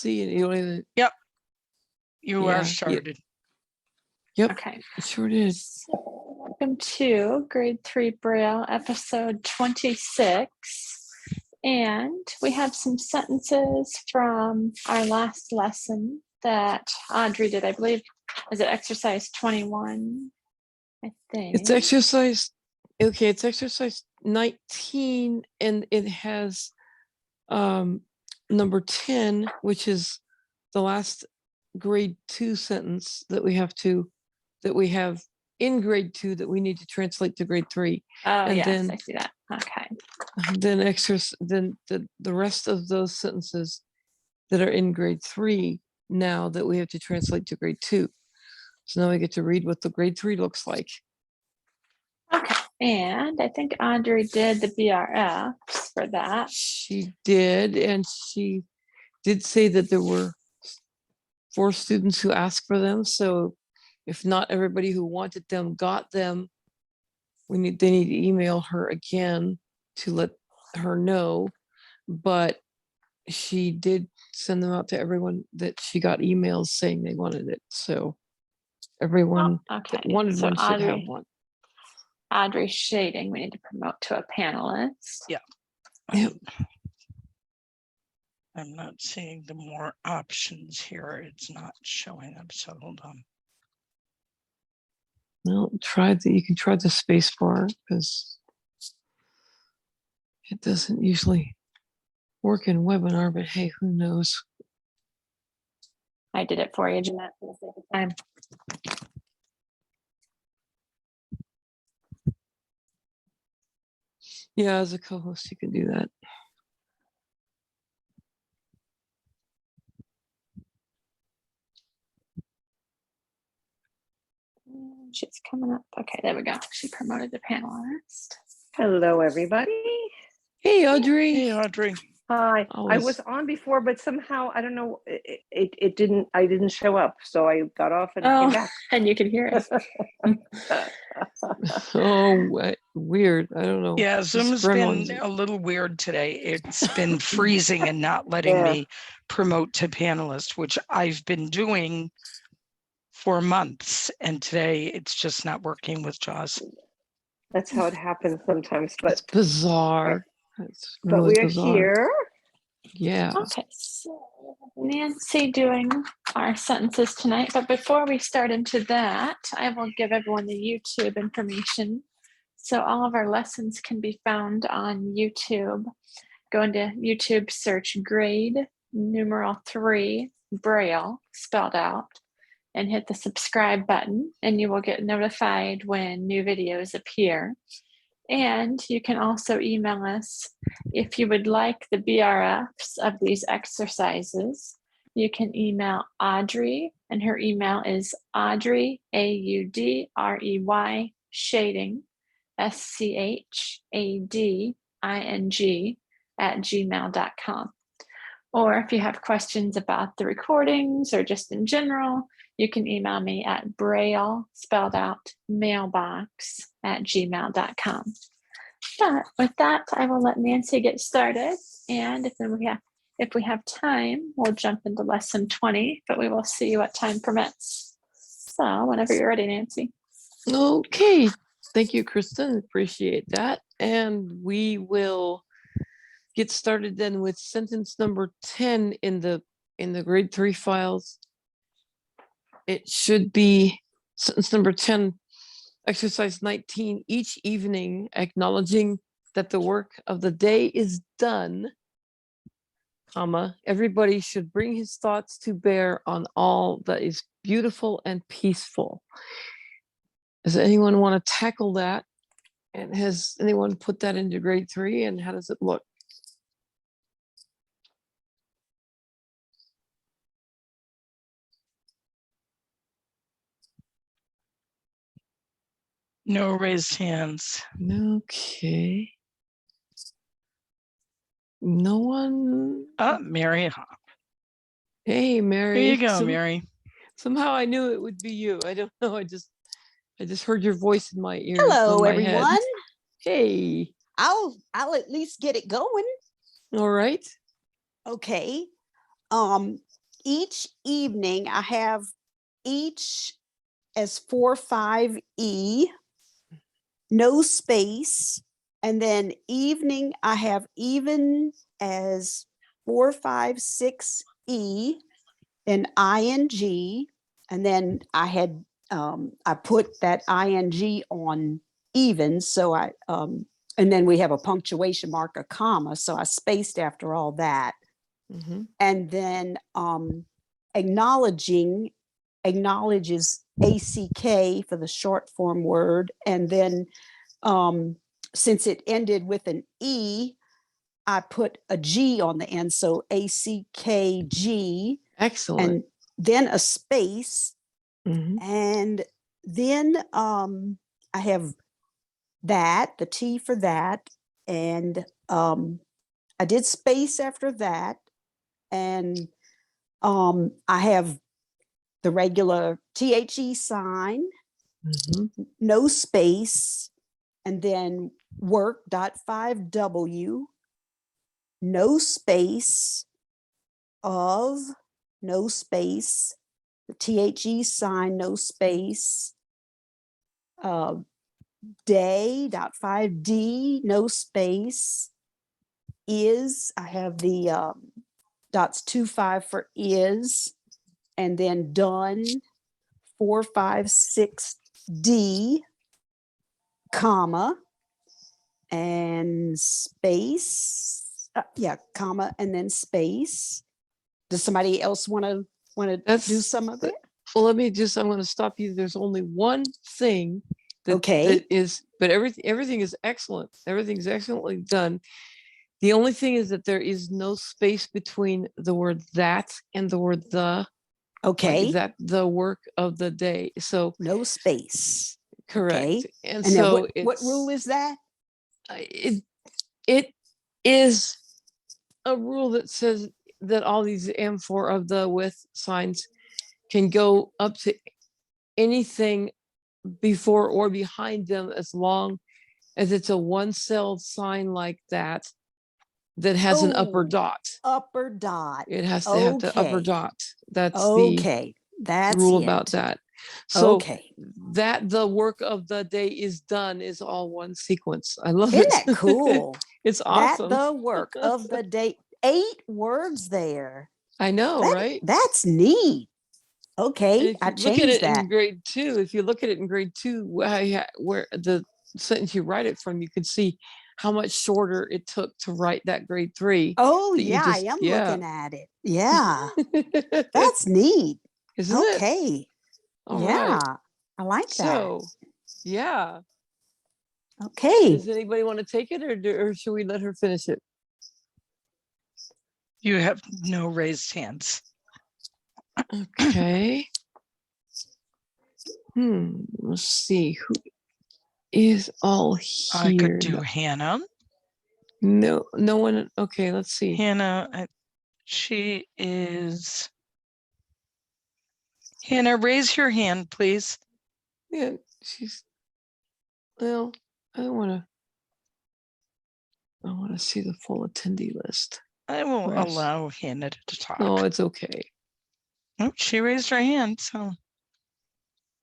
see it. You don't even. Yep. You Yeah, are started. Yep. Okay. It sure is. Welcome to Grade 3 Braille, episode 26. And we have some sentences from our last lesson that Audrey did, I believe. Is it exercise 21? I think. It's exercise. Okay, it's exercise 19, and it has number 10, which is the last grade 2 sentence that we have in grade 2 that we need to translate to grade 3. Oh, and yes, then- I see that. Okay. Then the rest of those sentences that are in grade 3 now that we have to translate to grade 2. So now we get to read what the grade 3 looks like. Okay. And I think Audrey did the BRFs for that. She did, and she did say that there were 4 students who asked for them. So if not everybody who wanted them got them, they need to email her again to let her know. But she did send them out to everyone that she got emails saying they wanted it. So everyone Okay. that wanted So one should have one. Audrey Shading, we need to promote to a panelist. Yeah. Yep. I'm not seeing the more options here. It's not showing up. So hold on. Well, you can try the space bar because it doesn't usually work in webinar, but hey, who knows? I did it for you, Jeanette, for the sake of time. Yeah, as a co-host, you can do that. She's coming up. Okay, there we go. She promoted the panelist. Hello, everybody. Hey, Audrey. Hey, Audrey. Hi. I Always. was on before, but somehow I don't know. It didn't. I didn't show up, so I got off and came back. And you can hear us. Oh, weird. I don't know. Yeah, Just Zoom's gremlins. been a little weird today. It's been freezing and not letting Yeah. me promote to panelist, which I've been doing for months. And today it's just not working with JAWS. That's how it happens sometimes. It's But bizarre. It's but really we're bizarre. here. Yeah. Okay, so Nancy doing our sentences tonight. But before we start into that, I will give everyone the YouTube information. So all of our lessons can be found on YouTube. Go into YouTube, search grade numeral 3 Braille spelled out, and hit the subscribe button, and you will get notified when new videos appear. And you can also email us if you would like the BRFs of these exercises. You can email Audrey, and her email is Audrey, Audrey, shading, SCHADING @gmail.com. Or if you have questions about the recordings or just in general, you can email me at Braille spelled out mailbox @gmail.com. But with that, I will let Nancy get started. And if we have time, we'll jump into lesson 20, but we will see what time permits. So whenever you're ready, Nancy. Okay. Thank you, Kristen. Appreciate that. And we will get started then with sentence number 10 in the grade 3 files. It should be sentence number 10, exercise 19. Each evening, acknowledging that the work of the day is done, comma, everybody should bring his thoughts to bear on all that is beautiful and peaceful. Does anyone want to tackle that? And has anyone put that into grade 3, and how does it look? No raised hands. Okay. No one. Mary. Hey, Mary. Here you go, Mary. Somehow I knew it would be you. I don't know. I just heard your voice in my ear. Hello, everyone. Head. Hey. I'll at least get it going. All right. Okay. each evening I have each as 4-5E, no space. And then evening, I have even as 4-5-6E, then ing. And then I had, I put that ing on even. So and then we have a punctuation mark, a comma. So I spaced after all that. Mhm. And then acknowledges ACK for the short form word. And then since it ended with an E, I put a G on the end. So ACKG, Excellent. and then a space. Mhm. And then I have that, the T for that. And I did space after that. And I have the regular THE sign, Mhm. no space, and then work.5W, no space, of, no space, the THE sign, no space, day.5D, no space, is, I have the dots 2-5 for is, and then done 4-5-6D, comma, and space, yeah, comma, and then space. Does somebody else want to do That's some of it? Well, I'm going to stop you. There's only one thing that, Okay. that is, but everything is excellent. Everything's excellently done. The only thing is that there is no space between the word that and the word the, Okay, like that, the work of the day. So no space. correct. Okay. And And then so what rule is that? it is a rule that says that all these and for of the with signs can go up to anything before or behind them as long as it's a one-celled sign like that that has an upper Oh, dot. upper dot. It has to have the upper Okay. dot. That's the Okay, that's rule about it. that. So Okay. that the work of the day is done is all one sequence. I love Isn't it. that cool? It's That awesome. the work of the day. 8 words there. I know, right? That's neat. And Okay, if I you look at changed it in that. grade 2, if you look at it in grade 2, where the sentence you write it from, you can see how much shorter it took to write that grade 3. Oh that you yeah, I just am yeah. looking at it. Yeah, that's neat. Isn't it? Okay. All right. Yeah, I like that. So, yeah. Okay. Does anybody want to take it, or should we let her finish it? You have no raised hands. Okay. Let's see who is all I here. could do Hannah. No one. Okay, let's see. Hannah, she is. Hannah, raise your hand, please. Yeah, she's. Well, I want to see the full attendee list. I will Where's- allow Hannah to talk. No, it's okay. Oh, she raised her hand, so.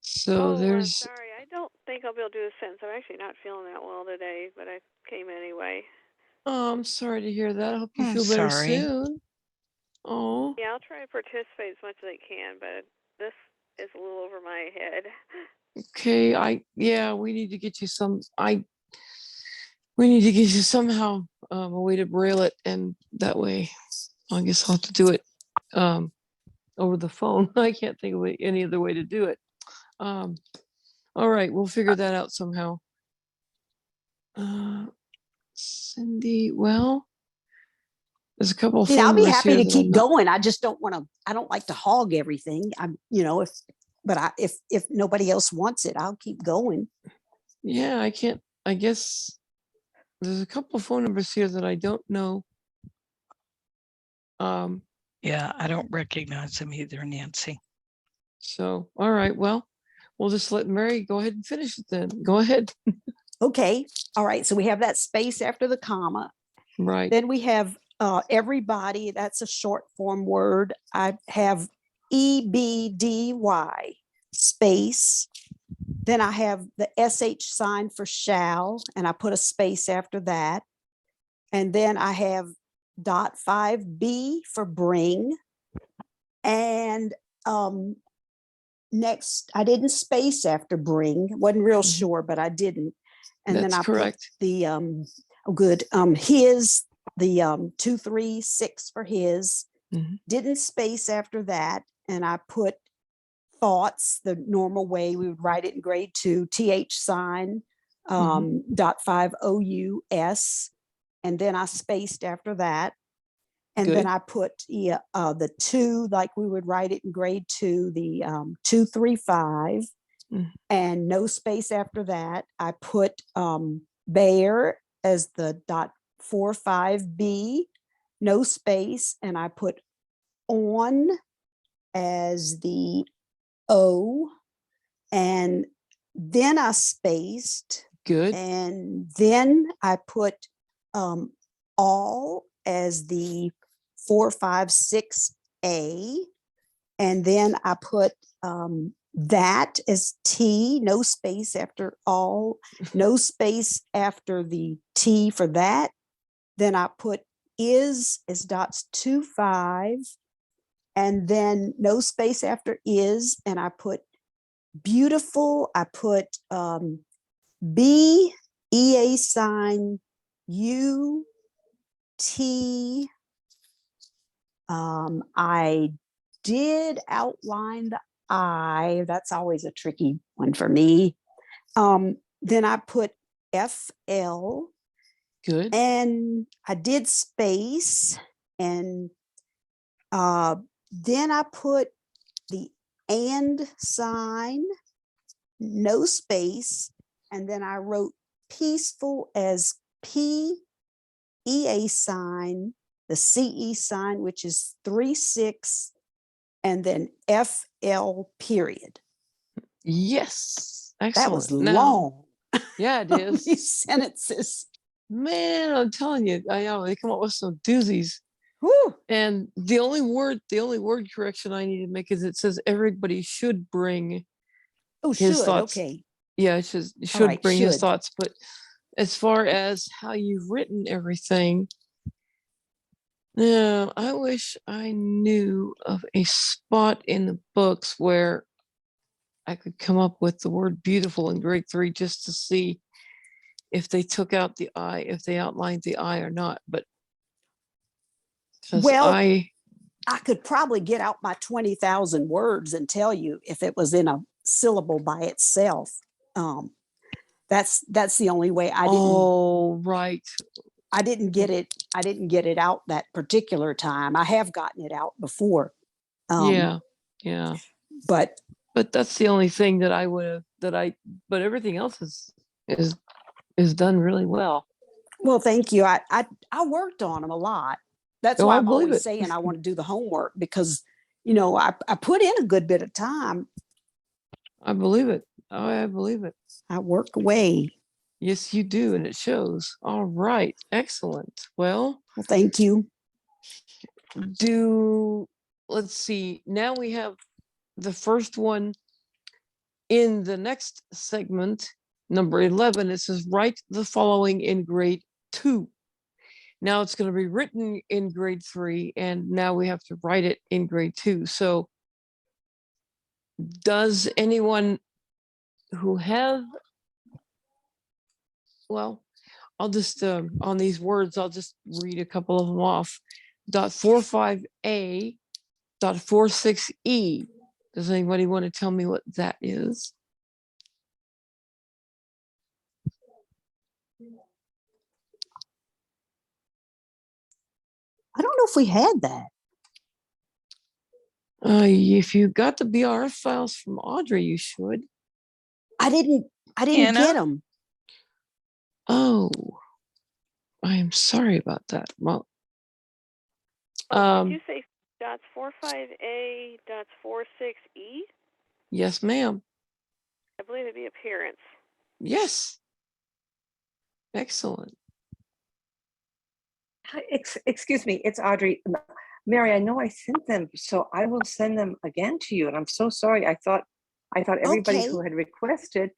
So there's. Sorry, I don't think I'll be able to do a sentence. I'm actually not feeling that well today, but I came anyway. Oh, I'm sorry to hear that. I hope you I'm feel better sorry. soon. Oh. Yeah, I'll try to participate as much as I can, but this is a little over my head. Okay. We need to get you we need to get you somehow a way to braille it, and that way, I guess I'll have to do it over the phone. I can't think of any other way to do it. All right, we'll figure that out somehow. Cindy, well, there's a couple of phone I'll be numbers happy here to that keep I'm not- going. I just don't want to. I don't like to hog everything. If nobody else wants it, I'll keep going. Yeah, I can't. I guess there's a couple of phone numbers here that I don't know. Yeah, I don't recognize them either, Nancy. So, all right, well, we'll just let Mary go ahead and finish it then. Go ahead. Okay. All right. So we have that space after the comma. Right. Then we have everybody, that's a short form word. I have EBDY space. Then I have the SH sign for shall, and I put a space after that. And then I have .5B for bring. And next, I didn't space after bring. Wasn't real Mhm. sure, but I didn't. And then That's I correct. put the his, the 236 for his. Mhm. Didn't space after that, and I put thoughts the normal way we would write it in grade 2, TH sign, .5 OUS, and then I spaced after that. And then Good. I put the 2 like we would write it in grade 2, the 235, Mhm. and no space after that. I put bear as the .45B, no space, and I put on as the O, and then I spaced, Good. and then I put all as the 456A, and then I put that as T, no space after all, no space after the T for that. Then I put is as dots 25, and then no space after is, and I put beautiful. I put B, EA sign, U, T. I did outline the I. That's always a tricky one for me. Then I put FL, Good. and I did space, and then I put the and sign, no space, and then I wrote peaceful as P, EA sign, the CE sign, which is 36, and then FL period. Yes. That was Excellent. Now, long. yeah, it is. These sentences. Man, I'm telling you, I know they come up with some doozies. Whew. And the only word correction I need to make is it says everybody should bring Oh, his should. thoughts. Okay. Yeah, it should right, bring his should. thoughts. But as far as how you've written everything, now I wish I knew of a spot in the books where I could come up with the word beautiful in grade 3 just to see if they took out the I, if they outlined the I or not. But Well, I could probably get out my 20,000 words and tell you if it was in a syllable by itself. That's the only way. Right. I didn't get it out that particular time. I have gotten it out before. Yeah. But that's the only thing that I would have but everything else is done really well. well, thank you. I worked on them a lot. That's Oh, why I I'm believe always it. saying I want to do the homework, because I put in a good bit of time. I believe it. Oh, I believe it. I work away. Yes, you do, and it shows. All right. Excellent. Well, Thank you. let's see. Now we have the first one in the next segment, number 11. It says write the following in grade 2. Now it's going to be written in grade 3, and now we have to write it in grade 2. So does anyone who have, well, I'll just, on these words, I'll just read a couple of them off. .45A, .46E. Does anybody want to tell me what that is? I don't know if we had that. If you got the BRF files from Audrey, you should. I didn't Anna? get them. Oh, I am sorry about that. Well, Did you say dots 45A, dots 46E? yes, ma'am. I believe it'd be appearance. Yes. Excellent. Excuse me, it's Audrey. Mary, I know I sent them, so I will send them again to you. And I'm so sorry. I thought everybody Okay. who had requested,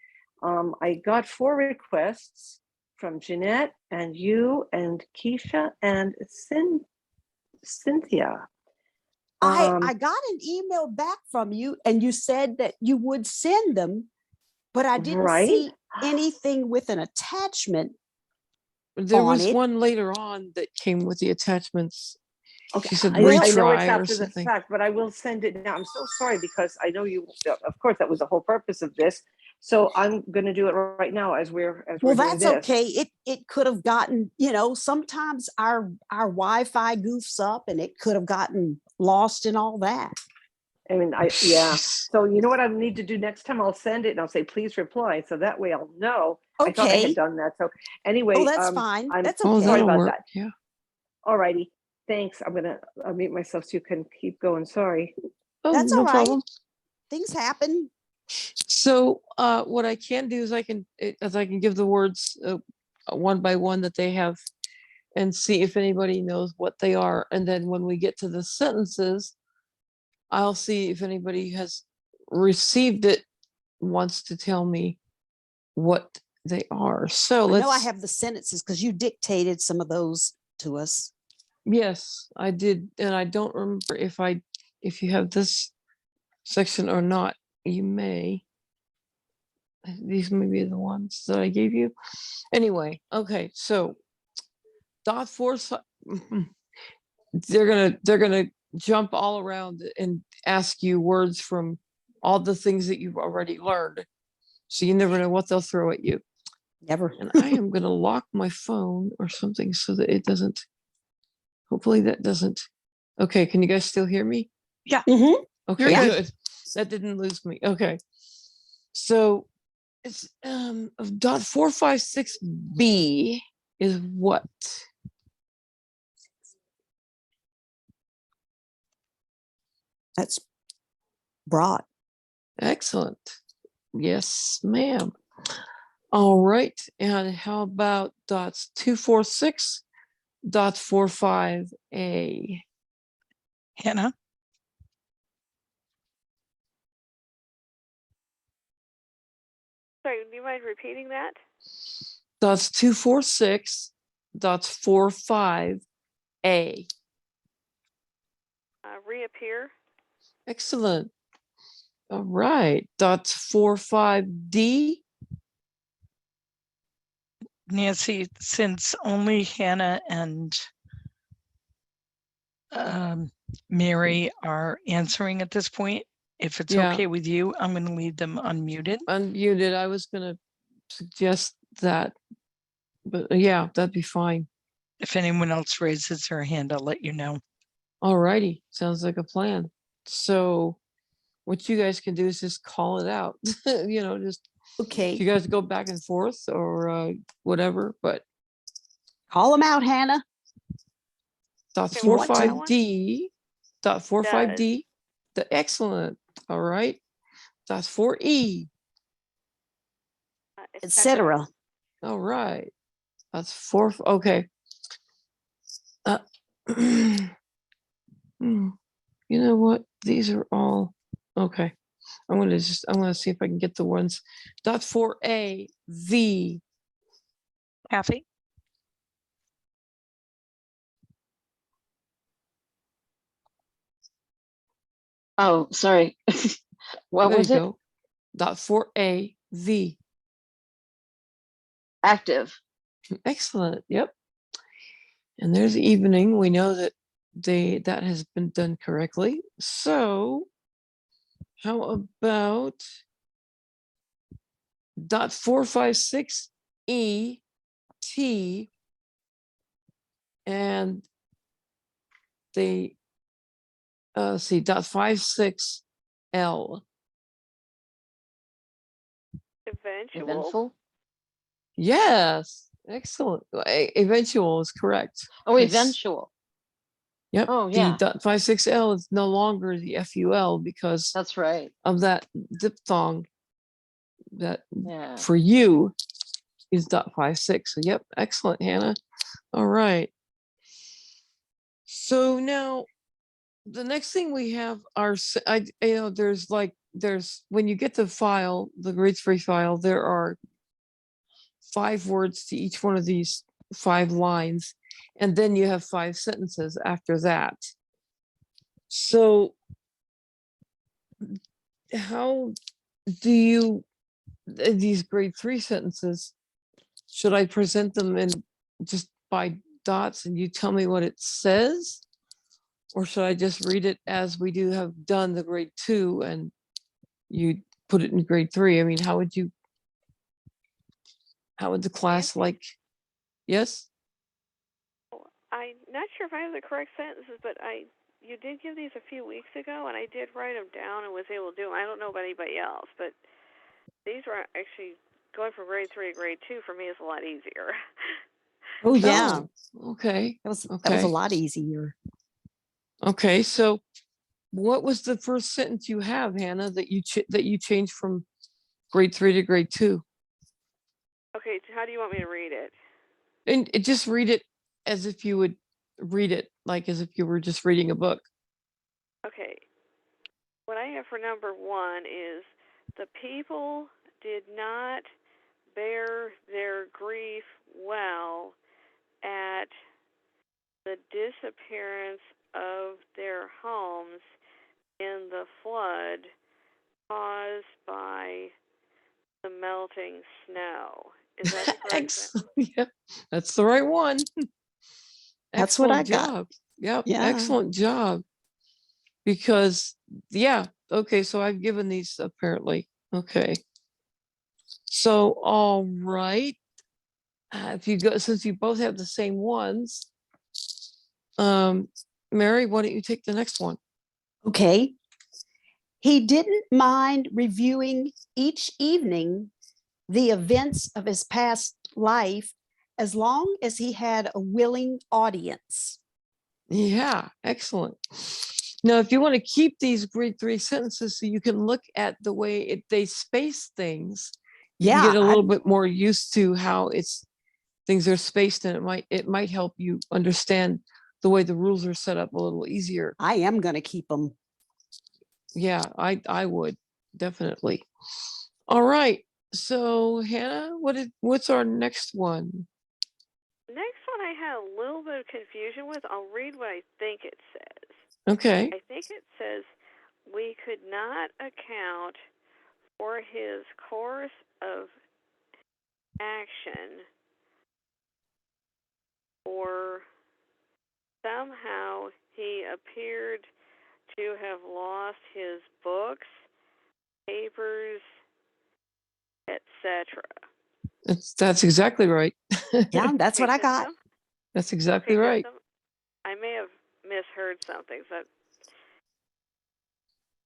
I got 4 requests from Jeanette and you and Keisha and Cynthia. I got an email back from you and you said that you would send them, but I didn't Right? see anything with an attachment. There on was it. one later on that came with the attachments. Okay, She said I know it's retry or after the something. fact, but I will send it now. I'm so sorry because I know you, of course, that was the whole purpose of this. So I'm going to do it right now as we're Well, doing that's this. okay. It could have gotten, sometimes our Wi-Fi goofs up and it could have gotten lost and all that. I mean, yeah. So you know what I need to do next time? I'll send it and I'll say, please reply. So that way I'll know. I thought I Okay. had done that. So anyway. Oh, that's fine. That's Oh, okay. Sorry that'll about work. that. Yeah. All righty. Thanks. I'll mute myself so you can keep going. Sorry. Oh, That's no all right. problem. Things happen. So what I can do is I can give the words one by one that they have and see if anybody knows what they are. And then when we get to the sentences, I'll see if anybody has received it, wants to tell me what they are. So I know I let's, have the sentences because you dictated some of those to us. yes, I did. And I don't remember if you have this section or not. You may. These may be the ones that I gave you. Anyway, okay, so dot four, they're gonna jump all around and ask you words from all the things that you've already learned. So you never know what they'll throw at you. Never. And I am gonna lock my phone or something so that it doesn't, hopefully that doesn't. Okay, can you guys still hear me? Yeah. Mhm. Okay, You're good. That didn't lose me. Okay. So it's dot 456B is what? That's broad. Excellent. Yes, ma'am. All right. And how about dots 246 dot 45A? Hannah, Sorry, do you mind repeating that? Dots 246 dots 45A. Reappear. Excellent. All right. Dots 45D. Nancy, since only Hannah and Mary are answering at this point, if it's Yeah. okay with you, I'm going to leave them unmuted. Unmuted. I was going to suggest that, but yeah, that'd be fine. If anyone else raises their hand, I'll let you know. All righty. Sounds like a plan. So what you guys can do is just call it out, just if Okay. you guys go back and forth or whatever, but Call them out, Hannah. dot Can we do that 45D, dot 45D, the excellent. All right. Dot 4E. Etc. All right. That's 4. Okay. You know what? These are all okay. I'm gonna see if I can get the ones. Dot 4A V. Kathy, Oh, sorry. What There was you it? go. Dot 4A V. Active. Excellent. Yep. And there's evening. We know that that has been done correctly. So how about dot 456 E T and the see dot 56 L. Eventual. Eventful. Yes, excellent. Eventual is correct. Oh, Yes. eventual. Yep. Oh, The yeah. dot 56L is no longer the FUL because That's right. of that diphthong that Yeah. for you is dot 56. So yep, excellent, Hannah. All right. So now the next thing we have are, there's when you get the file, the grades 3 file, there are 5 words to each one of these 5 lines. And then you have 5 sentences after that. So how do you, these grade 3 sentences, should I present them in just by dots and you tell me what it says? Or should I just read it as we do have done the grade 2 and you put it in grade 3? I mean, how would the class like? Yes? I'm not sure if I have the correct sentences, but you did give these a few weeks ago, and I did write them down and was able to do them. I don't know about anybody else, but these were actually, going from grade 3 to grade 2 for me is a lot easier. Oh, yeah. Okay. That was a Okay. lot easier. Okay. So what was the first sentence you have, Hannah, that you changed from grade 3 to grade 2? Okay, so how do you want me to read it? And just read it as if you would read it, like as if you were just reading a book. Okay. What I have for number 1 is, the people did not bear their grief well at the disappearance of their homes in the flood caused by the melting snow. Is that the correct sentence? Yeah, that's the right one. That's what I Excellent got. job. Yep. Yeah. Excellent job. Because yeah, okay, so I've given these apparently. Okay. So all right. If you go, since you both have the same ones, Mary, why don't you take the next one? Okay. He didn't mind reviewing each evening the events of his past life as long as he had a willing audience. Yeah, excellent. Now, if you want to keep these grade 3 sentences so you can look at the way they space things, you can get a little bit more used to how things are spaced, and it might help you understand the way the rules are set up a little easier. I am going to keep them. Yeah, I would definitely. All right. So Hannah, what's our next one? Next one I had a little bit of confusion with. I'll read what I think it says. Okay. I think it says, we could not account for his course of action, or somehow he appeared to have lost his books, papers, etc. That's exactly right. Yeah, that's what I got. That's exactly right. I may have misheard something. So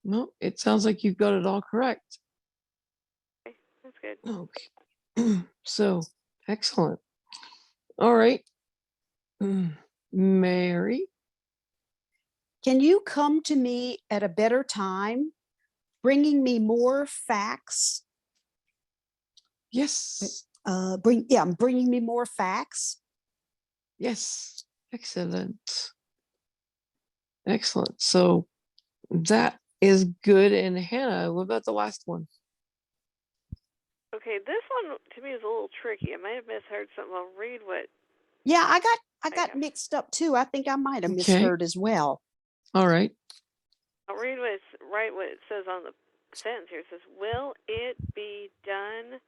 No, it sounds like you've got it all correct. okay, that's good. Okay. So excellent. All right. Mary. Can you come to me at a better time, bringing me more facts? Yes. I'm bringing me more facts. Yes. Excellent. Excellent. So that is good. And Hannah, what about the last one? Okay, this one to me is a little tricky. I might have misheard something. I'll read what. Yeah, I got mixed up too. I think I might have Okay. misheard as well. All right. I'll read what it says on the sentence here. It says, will it be done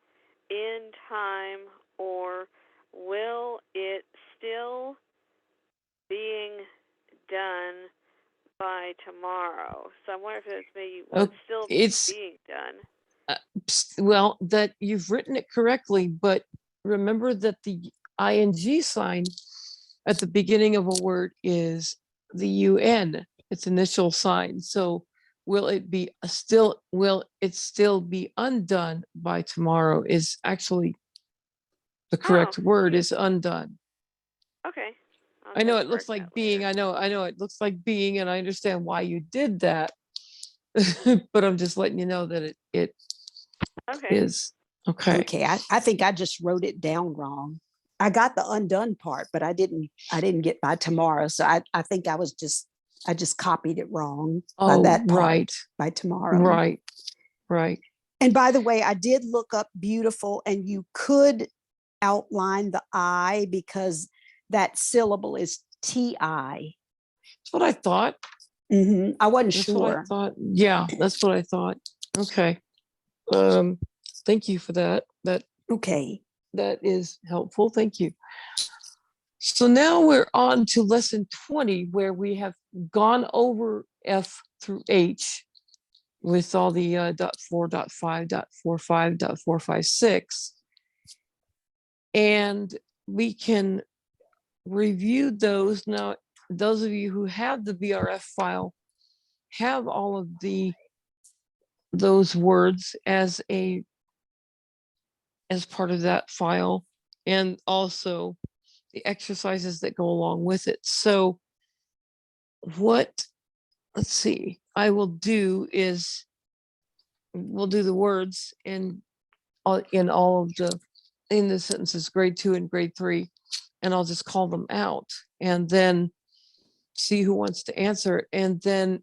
in time, or will it still being done by tomorrow? So I wonder if it's maybe still being done. Well, that you've written it correctly, but remember that the ing sign at the beginning of a word is the UN, its initial sign. So will it still be undone by tomorrow is actually the correct word is undone. Okay. I know it looks like being, I know it looks like being, and I understand why you did that. But I'm just letting you know that it okay. is. Okay. Okay, I think I just wrote it down wrong. I got the undone part, but I didn't get by tomorrow. So I think I just copied it wrong by Oh, that part right, by tomorrow. right, right. And by the way, I did look up beautiful, and you could outline the I because that syllable is TI. That's what I thought. I wasn't That's what I sure. thought. Yeah, that's what I thought. Okay. Thank you for that. Okay. That is helpful. Thank you. So now we're on to lesson 20, where we have gone over F through H with all the .4, .5, .45, .456. And we can review those. Now, those of you who have the VRF file have all of those words as part of that file, and also the exercises that go along with it. So let's see, I will do is we'll do the words in all of the sentences, grade 2 and grade 3, and I'll just call them out and then see who wants to answer it. And then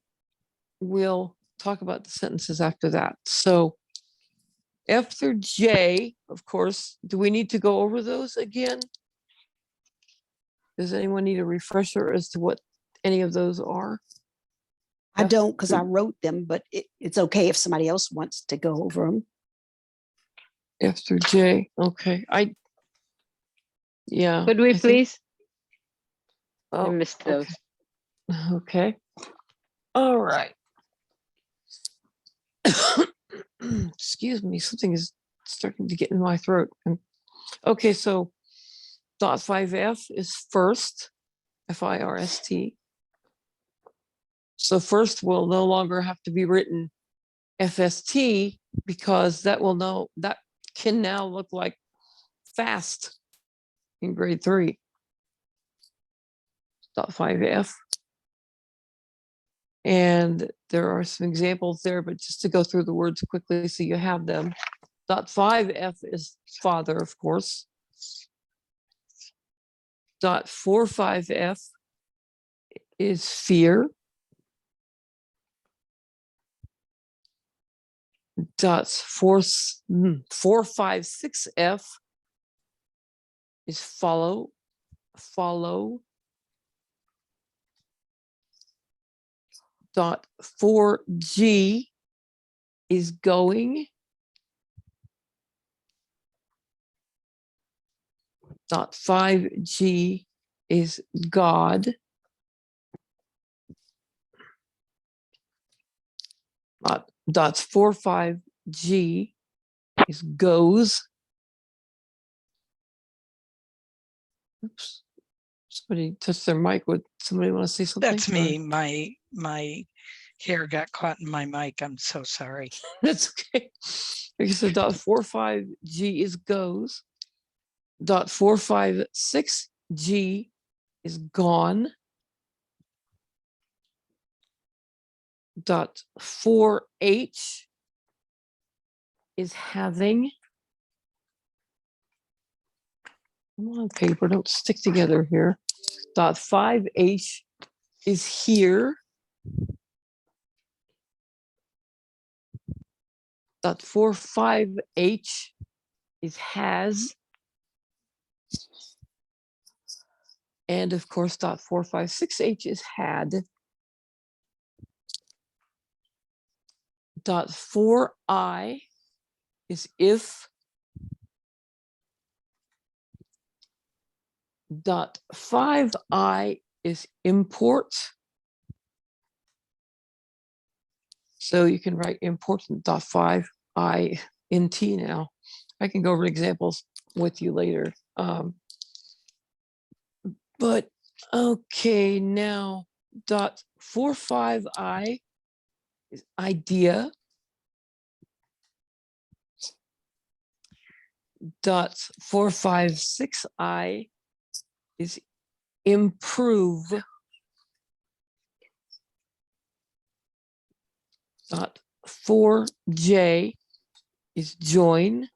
we'll talk about the sentences after that. So F through J, of course, do we need to go over those again? Does anyone need a refresher as to what any of those are? I don't, because I wrote them, but it's okay if somebody else wants to go over them. F through J. Okay. Yeah. Could we please? I Oh, missed those. okay. All right. Excuse me, something is starting to get in my throat. Okay, so .5F is first, F-I-R-S-T. So first will no longer have to be written FST, because that can now look like fast in grade 3. .5F. And there are some examples there, but just to go through the words quickly so you have them. .5F is father, of course. .45F is fear. .456F is follow. .4G is going. .5G is God. .45G is goes. Oops. Somebody touched their mic. Would somebody want to say something? That's me. My hair got caught in my mic. I'm so sorry. That's okay. Okay, so .45G is goes. .456G is gone. .4H is having. Come on, paper, don't stick together here. .5H is here. .45H is has. And of course, .456H is had. .4I is if. .5I is import. So you can write important .5I in T now. I can go over examples with you later. But okay, now .45I is idea. .456I is improve. .4J is join.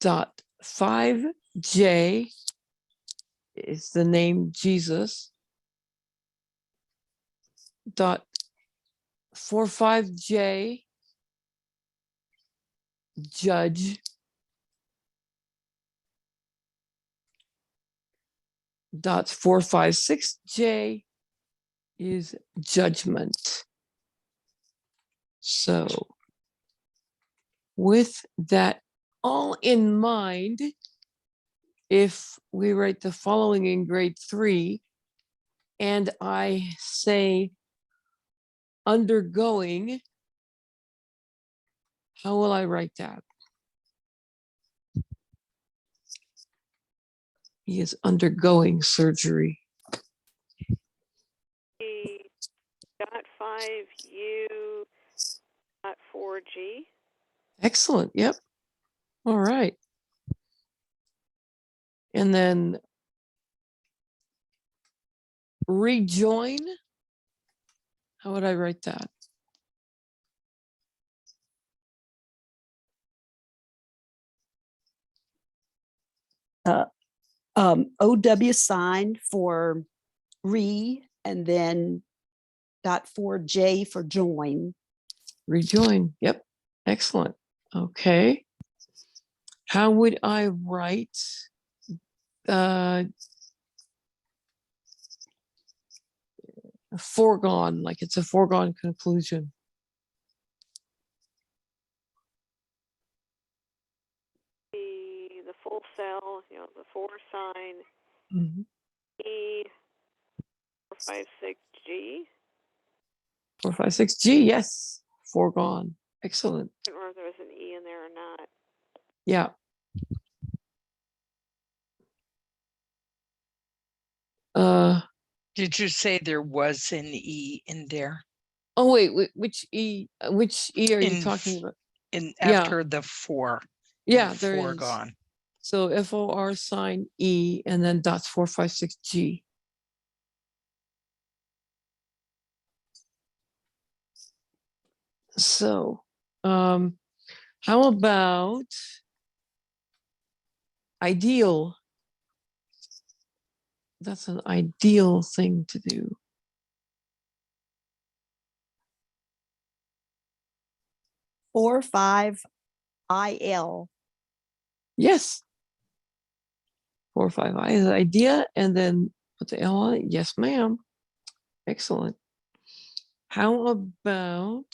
dot 5J is the name Jesus. Dot 45J judge. Dot 456J is judgment. So with that all in mind, if we write the following in grade 3 and I say undergoing, how will I write that? He is undergoing surgery. Dot 5U dot 4G. Excellent. Yep. All right. And then rejoin. How would I write that? OW sign for and then dot 4J for join. Rejoin. Yep. Excellent. Okay. How would I write foregone, like it's a foregone conclusion? The full cell, the 4 sign, Mhm. E456G. 456G. Yes. Foregone. Excellent. I don't remember if there was an E in there or not. Yeah. Did you say there was an E in there? Oh wait, which E are you In talking about? In Yeah. after the 4. Yeah, there is. Foregone. So FOR sign E and then dots 456G. So how about ideal? That's an ideal thing to do. Or 5IL. Yes. 4 or 5 I is idea, and then put the L on it. Yes, ma'am. Excellent. How about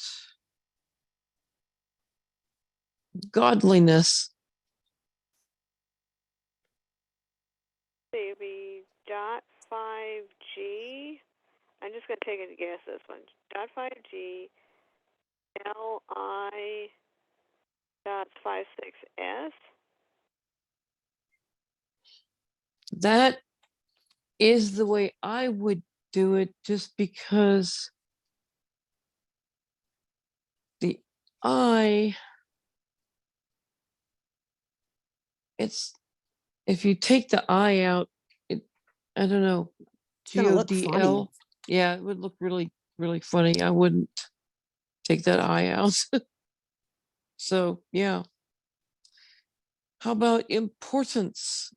godliness? Maybe dot 5G. I'm just going to take a guess this one. Dot 5G, LI dot 56S. That is the way I would do it, just because the I, it's, if you take the I out, it, I don't know, gonna look funny. GODL. Yeah, it would look really, really funny. I wouldn't take that I out. So, yeah. How about importance?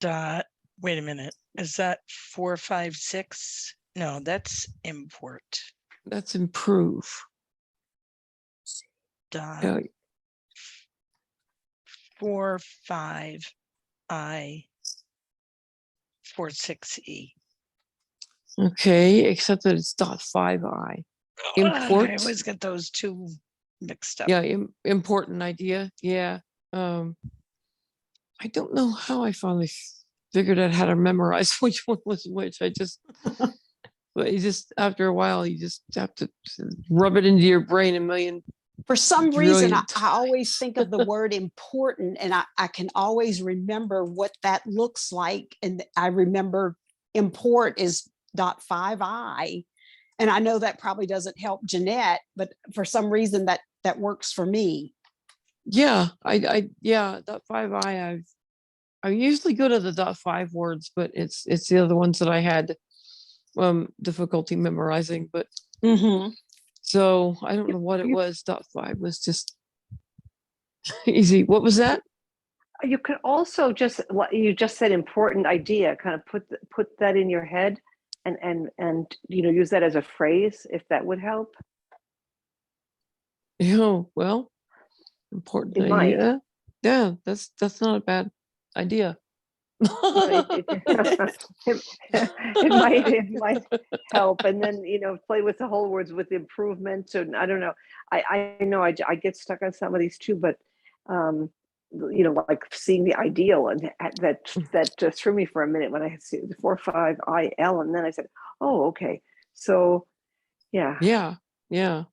Dot, wait a minute. Is that 456? No, that's import. That's improve. Dot Yeah, 45I46E. okay, except that it's dot 5I. Import. I always get those two mixed up. Yeah, important idea. Yeah. I don't know how I finally figured out how to memorize which one was which. But you just, after a while, you just have to rub it into your brain a million. For some reason, I Brilliant. always think of the word important, and I can always remember what that looks like. And I remember import is dot 5I. And I know that probably doesn't help Jeanette, but for some reason that works for me. Yeah, yeah, dot 5I. I usually go to the dot 5 words, but it's the other ones that I had difficulty memorizing, but Mhm. so I don't know what it You- was. Dot 5 was just easy. What was that? You could also just, what you just said, important idea, kind of put that in your head and use that as a phrase, if that would help. Oh, well, important It might. idea. Yeah, that's not a bad idea. It, it might help, and then play with the whole words with improvement. So I don't know. I know I get stuck on some of these too, but like seeing the ideal, and that just threw me for a minute when I see the 4-5 IL, and then I said, oh, okay. So yeah. Yeah.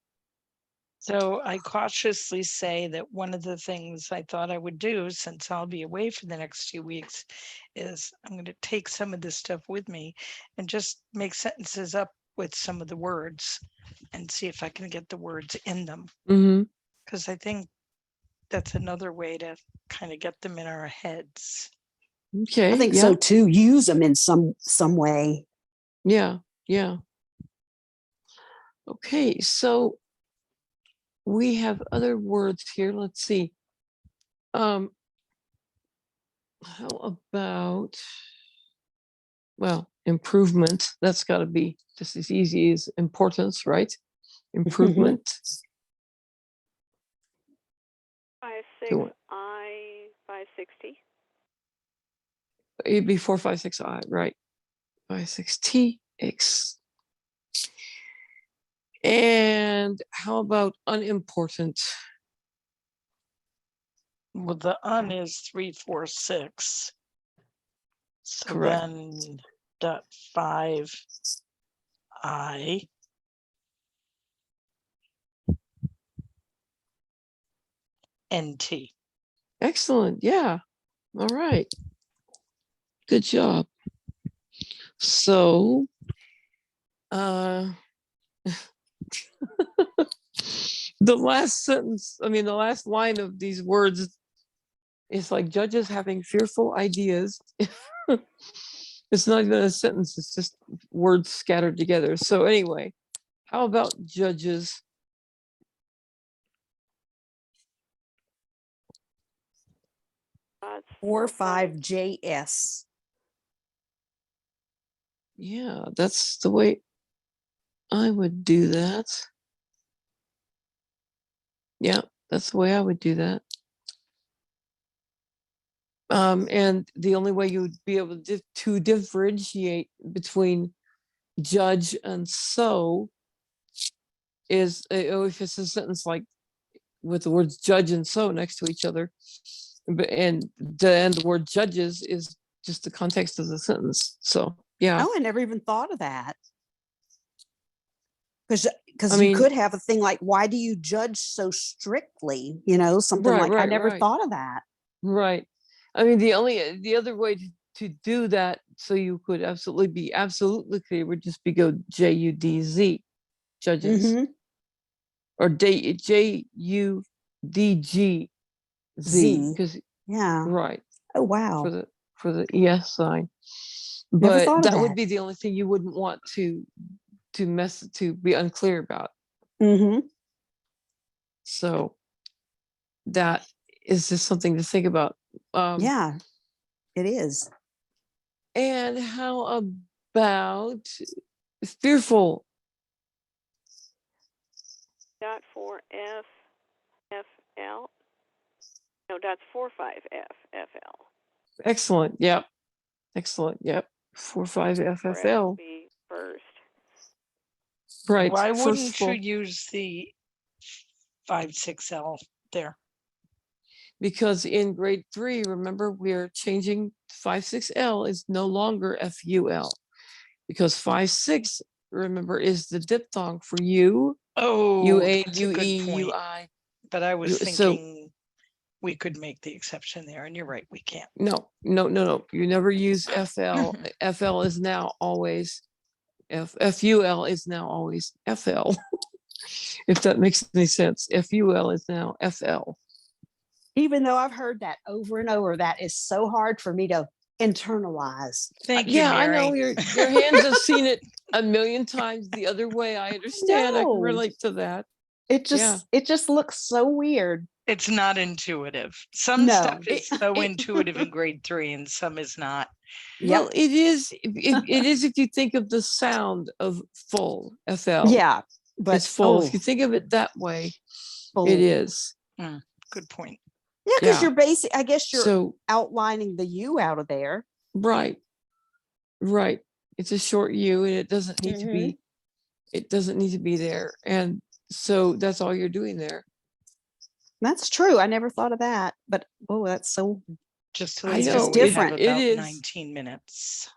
So I cautiously say that one of the things I thought I would do, since I'll be away for the next 2 weeks, is I'm going to take some of this stuff with me and just make sentences up with some of the words and see if I can get the words in them. Mm-hmm. Because I think that's another way to kind of get them in our heads. Okay. I think yeah. so too. Use them in some way. Yeah. Okay, so we have other words here. Let's see. How about, well, improvement? That's got to be just as easy as importance, right? Improvement. 5-6I 560. It'd be 4-5-6I, right? 5-6TX. And how about unimportant? Well, the is 3-4-6. So Correct. then dot 5I NT. Excellent. Yeah. All right. Good job. So, the last sentence, the last line of these words is like judges having fearful ideas. It's not even a sentence, it's just words scattered together. So anyway, how about judges? That's 4-5JS. Yeah, that's the way I would do that. Yeah, that's the way I would do that. And the only way you would be able to differentiate between judge and so is if it's a sentence like with the words judge and so next to each other, and the word judges is just the context of the sentence. So yeah. Oh, I never even thought of that. Because I you mean- could have a thing like, why do you judge so strictly? Something Right, like, I right, never right. thought of that. Right. The other way to do that, so you could absolutely be absolutely clear, would just be go JUDZ, judges, Mhm. or JUDGZ, Z. because Yeah. right Oh, wow. for the ES sign. Never But thought of that would that. be the only thing you wouldn't want to be unclear about. Mm-hmm. So that is just something to think about. Yeah, it is. And how about fearful? dot 4FFL. No, that's 4-5FFL. Excellent. Yep. Excellent. Yep. 4-5FFL. Be first. Right. Why wouldn't Firstful. you use the 5-6L there? Because in grade 3, remember, we're changing 5-6L is no longer FUL, because 5-6, remember, is the diphthong for you, Oh, UA, that's a good UE, point. UI. But I was So- thinking we could make the exception there, and you're right, we can't. No. You never use FL. FL is now always FUL is now always FL. If that makes any sense. FUL is now FL. Even though I've heard that over and over, that is so hard for me to internalize. Thank you, Yeah, I know Mary. your hands have seen it a million times the other way. I understand. I can No. relate to that. It Yeah. just looks so weird. It's not intuitive. Some No. stuff is It- so it- intuitive in grade 3 and some is not. Well, it is. It is if you think of the sound of full, FL. Yeah, but It's full. oh, If you think of it that way, full. it is. Good point. Yeah, because Yeah. you're basic. I guess you're So outlining the U out of there. right, right. It's a short U, and it doesn't need to Mhm. be. It doesn't need to be there, and so that's all you're doing there. That's true. I never thought of that. But oh, that's so Just to I let you know, know, just we have different. It about is. 19 minutes.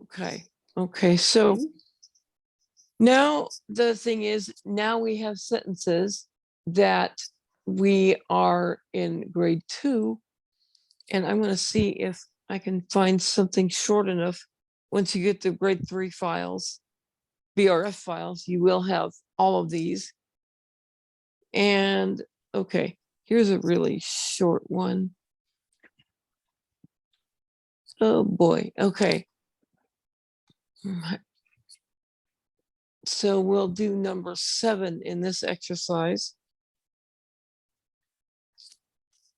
Okay. Okay. So now the thing is, now we have sentences that we are in grade 2, and I'm going to see if I can find something short enough. Once you get the grade 3 files, BRF files, you will have all of these. And okay, here's a really short one. Oh boy. Okay. So we'll do number 7 in this exercise.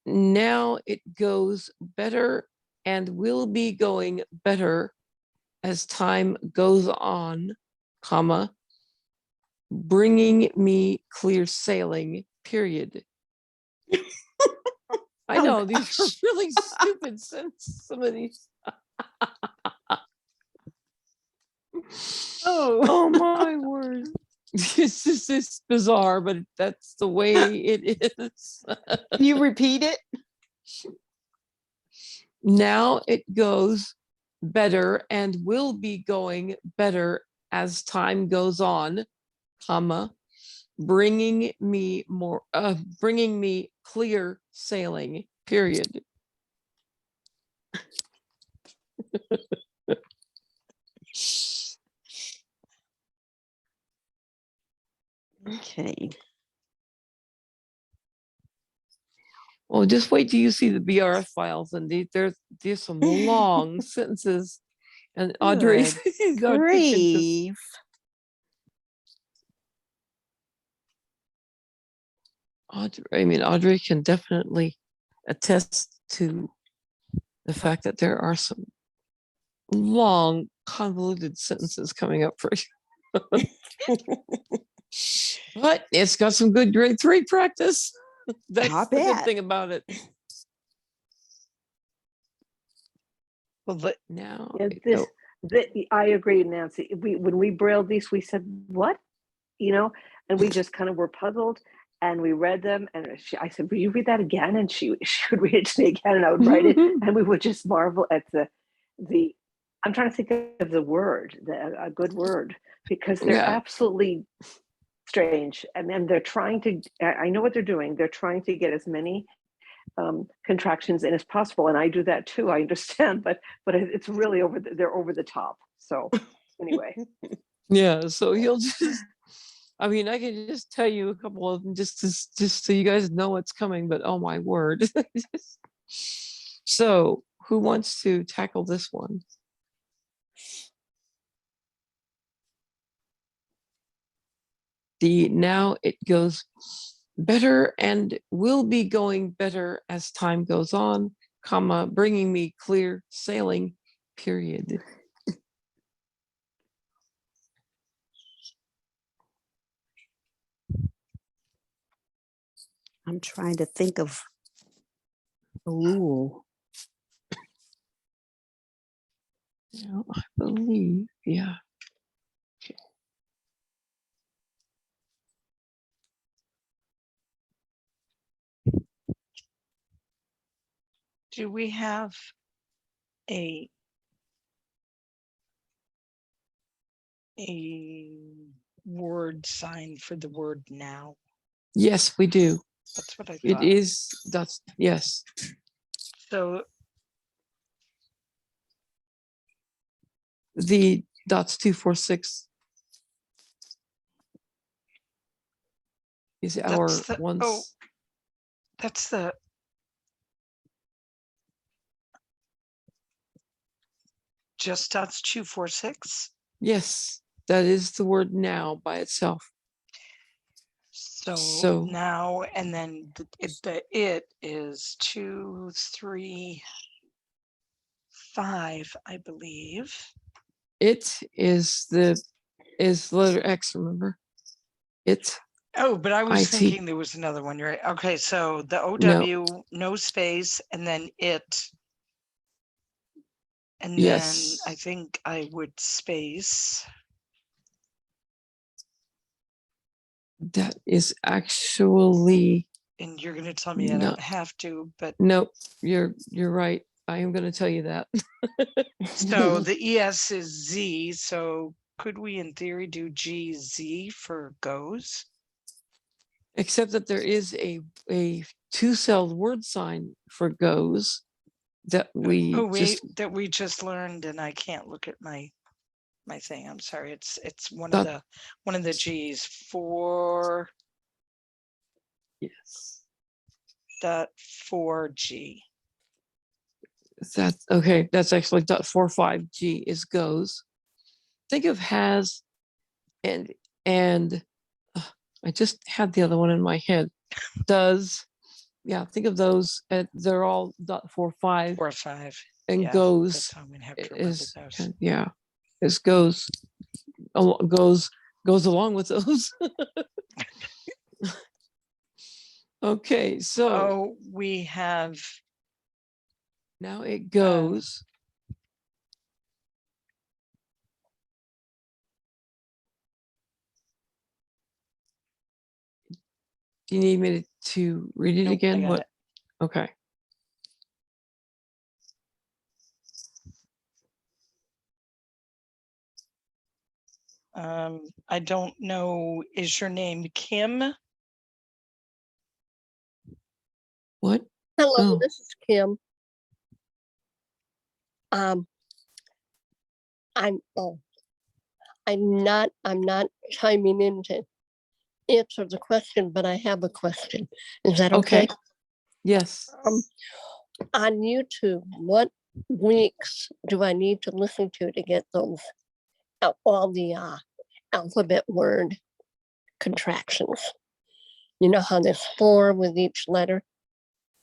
Now it goes better and will be going better as time goes on, comma, bringing me clear sailing, period. I Oh, know these are gosh. really stupid sentences, some of these. Oh my word. It's bizarre, but that's the way it is. Can you repeat it? Now it goes better and will be going better as time goes on, comma, bringing me clear sailing, period. Okay. Well, just wait till you see the BRF files, and there's some long sentences, and Audrey, Good Audrey can just, grief. Audrey can definitely attest to the fact that there are some long, convoluted sentences coming up for you. But it's got some good grade 3 practice. That's I the good bet. thing about it. Well, but Now, Yeah, I agree, Nancy. When we brailled these, we said, what? And we just kind of were puzzled, and we read them, and I said, will you read that again? And she would read it to me again, and I would write it, and we would just marvel at the I'm trying to think of the word, a good word, because they're yeah, absolutely strange. And then they're trying to, I know what they're doing. They're trying to get as many contractions in as possible. And I do that too, I understand, but it's really they're over the top. So anyway. yeah. So he'll just, I can just tell you a couple of them just so you guys know what's coming, but oh my word. So who wants to tackle this one? Now it goes better and will be going better as time goes on, comma, bringing me clear sailing, period. I'm trying to think of a rule. Now, I believe, yeah. Okay. do we have a word sign for the word now? Yes, we do. That's what I It thought. is, yes. So The dots 246 is our that's the once. that's the just dots 246. Yes, that is the word now by itself. So now, and then it is 2, 3, 5, I believe. It is letter X, remember? It, Oh, but I was IT. thinking there was another one, right? Okay, so the OW, no space, and then it. And then yes. I think I would space. That is actually, And you're going to tell me I No. don't have to, but nope, you're right. I am going to tell you that. so the ES is Z. So could we in theory do GZ for goes? Except that there is a two-celled word sign for goes that we Oh, wait, just that we just learned, and I can't look at my thing. I'm sorry. It's one That- of the G's for yes. dot 4G. That's okay. That's actually .45G is goes. Think of has and I just had the other one in my head. Does, yeah, think of those. They're all .45 4 or 5. and Yeah, goes that's how I'm gonna have to remember is those. yeah, is goes goes along with those. Okay, so Oh, we have now it goes. Do you need me to read it nope, I again? got What? it. Okay. I don't know. Is your name Kim? What? Hello, Oh. this is Kim. Um, I'm not chiming in to answer the question, but I have a question. Is that okay? Yes. On YouTube, what weeks do I need to listen to get those all the alphabet word contractions? You know how there's 4 with each letter?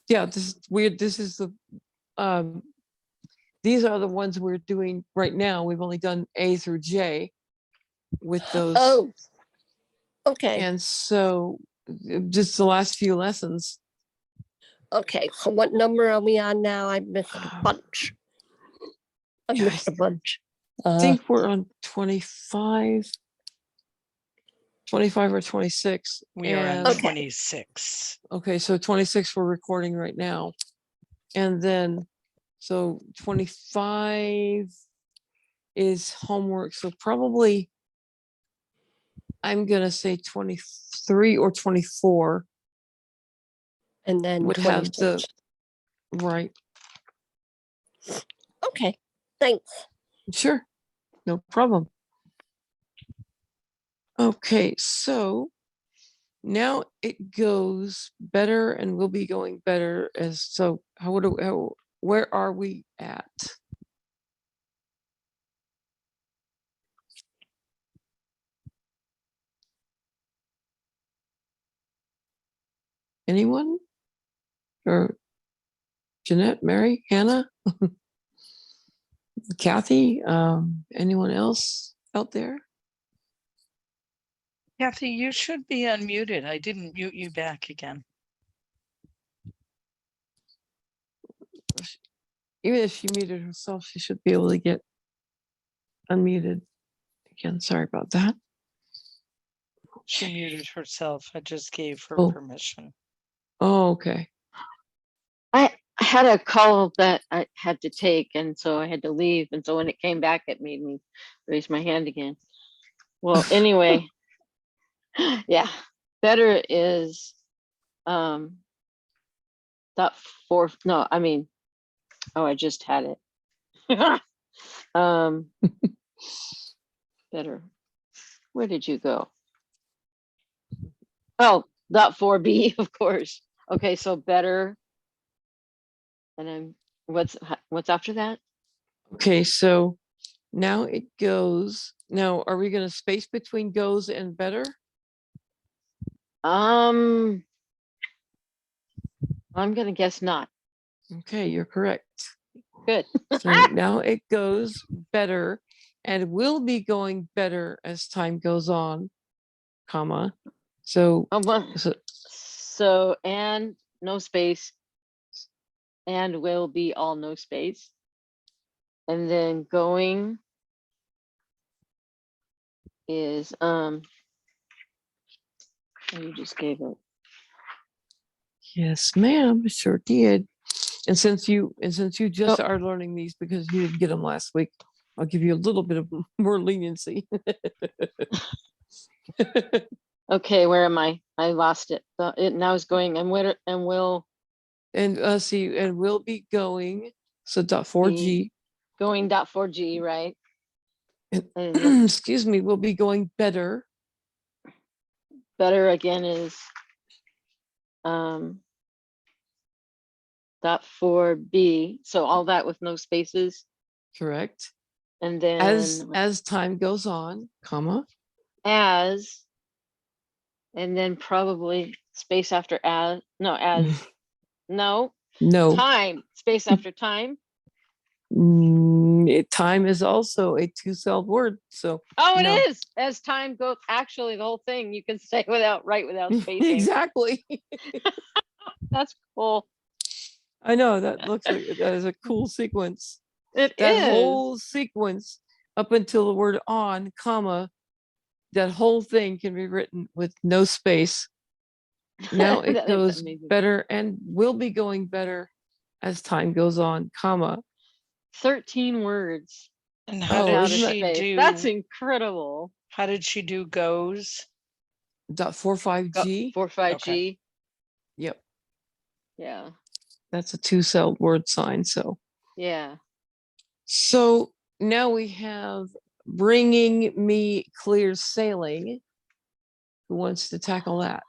Yeah, this is weird. This is the these are the ones we're doing right now. We've only done A through J with those. Oh, okay. And so just the last few lessons. Okay, so what number are we on now? I missed a bunch. I Yeah, missed a bunch. I think we're on 25 or 26. We are on and- Okay. 26. Okay, so 26 we're recording right now. And then, so 25 is homework. So probably, I'm going to say 23 or 24 And then would have 26. the, right. Okay, thanks. Sure, no problem. Okay, so now it goes better and will be going better as, so where are we at? Anyone? Or Jeanette, Mary, Hannah, Kathy, anyone else out there? Kathy, you should be unmuted. I didn't mute you back again. Even if she muted herself, she should be able to get unmuted again. Sorry about that. She muted herself. I just gave her Oh. permission. Oh, okay. I had a call that I had to take, and so I had to leave. And so when it came back, it made me raise my hand again. Well, anyway, yeah, better is dot 4. No, I mean, oh, I just had it. Better. Where did you go? Oh, dot 4B, of course. Okay, so better. And I'm what's after that? Okay, so Now it goes. Now, are we going to space between goes and better? I'm gonna guess not. Okay, you're correct. Good. So now it goes better and will be going better as time goes on, comma. So, Oh, well, so so, and no space, and will be all no space. And then going is, oh, you just gave it. yes, ma'am, sure did. And since you just Oh. are learning these because you didn't get them last week, I'll give you a little bit of more leniency. Okay, where am I? I lost it. It now is going and where and will And see, and we'll be going. So dot 4G. going .4G, right? And, And then excuse me, we'll be going better. better again is .4B. So all that with no spaces. Correct. And then As time goes on, comma. as, and then probably space after as, no, as, no, No. time, space after time. Time is also a two-celled word. So Oh, it no. is. As time goes, actually the whole thing you can say without spacing. Exactly. That's cool. I know that looks like that is a cool sequence. It That is. whole sequence up until the word on, comma, that whole thing can be written with no space. Now it That is goes amazing. better and will be going better as time goes on, comma. 13 words. And how Oh, did isn't that- she Space. do? That's incredible. How did she do goes? Dot 45G. 45G. Yep. Yeah. That's a two-celled word sign. Yeah. So now we have bringing me clear sailing. Who wants to tackle that?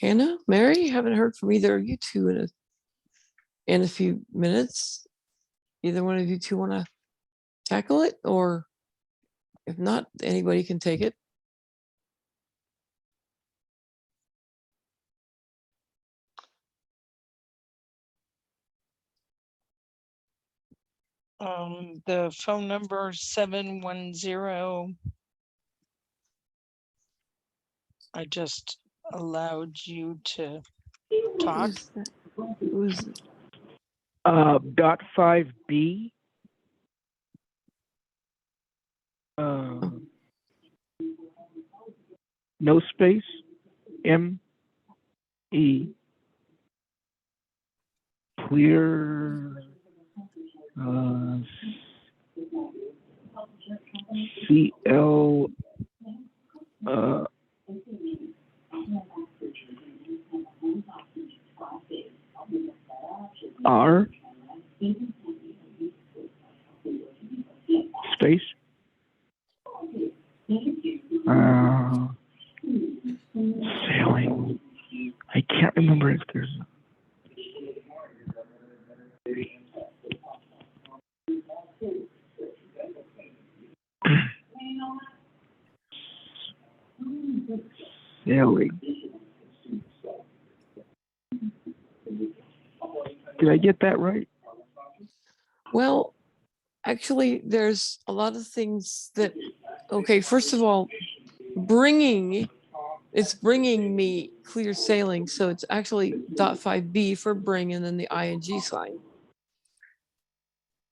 Hannah, Mary, haven't heard from either of you two in a few minutes. Either one of you two want to tackle it, or if not, anybody can take it. The phone number 710. I just allowed you to talk. Who's Dot 5B. No space. M-E. Clear. C-L. R. Space. Sailing. I can't remember if there's. Sailing. Did I get that right? Well, actually, there's a lot of things that, okay, first of all, it's bringing me clear sailing. So it's actually dot 5B for bring and then the ing sign.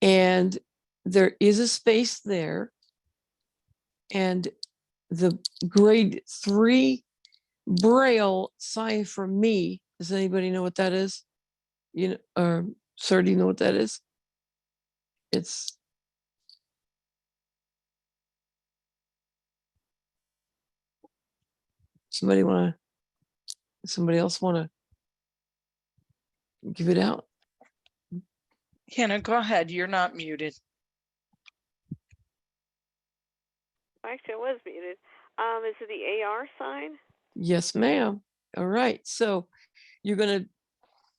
And there is a space there. And the grade 3 Braille sign for me, does anybody know what that is? You know, sir, do you know what that is? It's somebody else want to give it out? Hannah, go ahead. You're not muted. Actually, I was muted. Is it the AR sign? Yes, ma'am. All right. So you're going to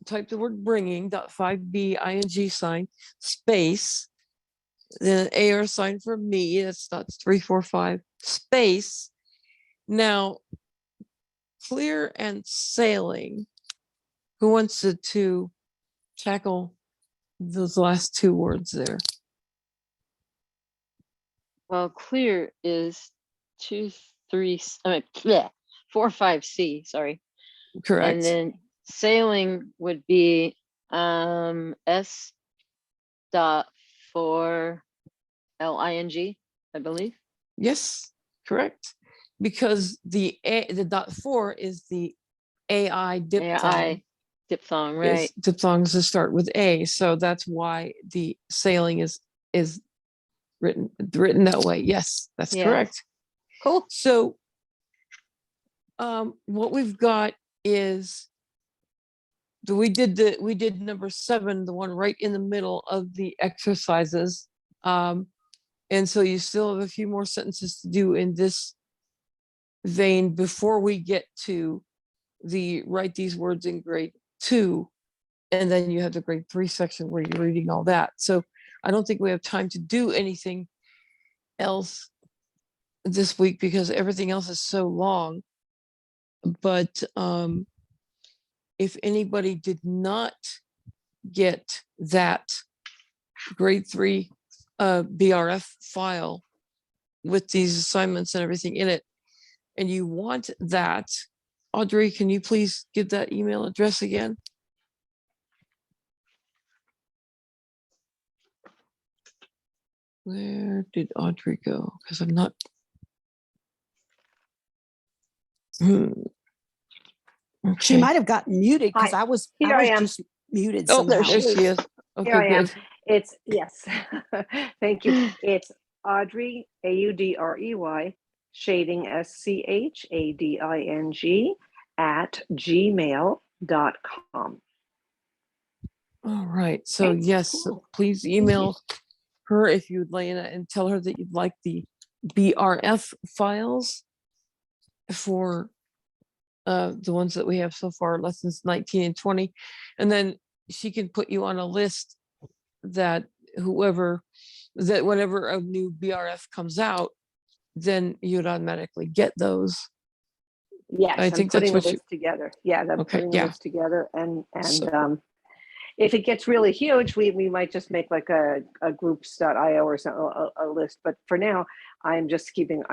type the word bringing, .5b ing sign, space, then an AR sign for me. That's not 345, space. Now, clear and sailing. Who wants to tackle those last two words there? Well, clear is 2, 3, I mean, bleh, 4, 5C, sorry. Correct. And then sailing would be S dot 4 LING, I believe. Yes, correct. Because the .4 is the AI diphthong. AI diphthong, right? Diphthongs that start with A, so that's why the sailing is written that way. Yes, that's Yeah. correct. Cool. So what we've got is we did number 7, the one right in the middle of the exercises. And so you still have a few more sentences to do in this vein before we get to the write these words in grade 2. And then you have the grade 3 section where you're reading all that. So I don't think we have time to do anything else this week because everything else is so long. But if anybody did not get that grade 3 BRF file with these assignments and everything in it, and you want that, Audrey, can you please give that email address again? Where did Audrey go? Because I'm not. She Okay. might have gotten muted because Hi, I was here I am. just muted Oh, somehow. there she is. Okay, Here I am. good. It's, yes. Thank you. It's Audrey, AUDREY, shading SCHADING at gmail.com. All right. So Okay, yes, cool. please Thank you. email her if you'd like and tell her that you'd like the BRF files for the ones that we have so far, lessons 19 and 20. And then she can put you on a list that whenever a new BRF comes out, then you'd automatically get those. Yes, I I'm think that's putting a what you, list together. Yeah, I'm okay, putting a yeah. list together, and So- if it gets really huge, we might just make like a groups.io or something, a list. But for now, I'm keeping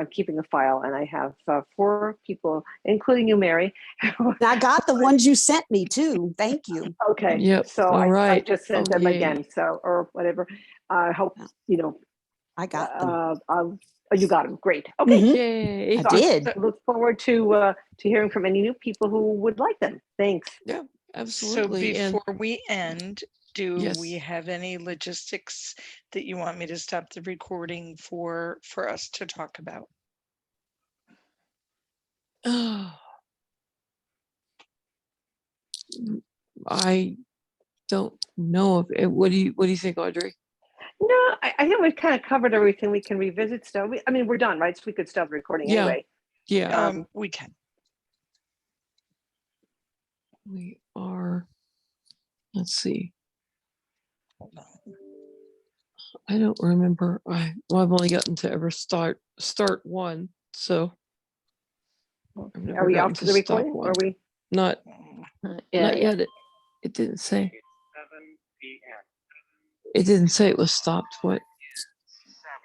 a file, and I have 4 people, including you, Mary. And I got the ones you sent me too. Thank you. Okay, Yep. so All I right. just sent Oh, them yay. again, so, or whatever. I hope I got them. you got them. Great. Okay. Mhm. Yay. I So did. look forward to hearing from any new people who would like them. Thanks. Yeah, So absolutely. before we end, do we Yes. have any logistics that you want me to stop the recording for us to talk about? I don't know if it, what do you think, Audrey? No, I think we've kind of covered everything. We can revisit stuff. I mean, we're done, right? So we could stop the recording Yeah. anyway. Yeah, We can. we are. Let's see. Hold on. I don't remember. I've only gotten to ever start one, so I've never Are we gotten off to the stop recording? one. Or are we? Not Yeah. not yet. It didn't say. It didn't say it was stopped. What?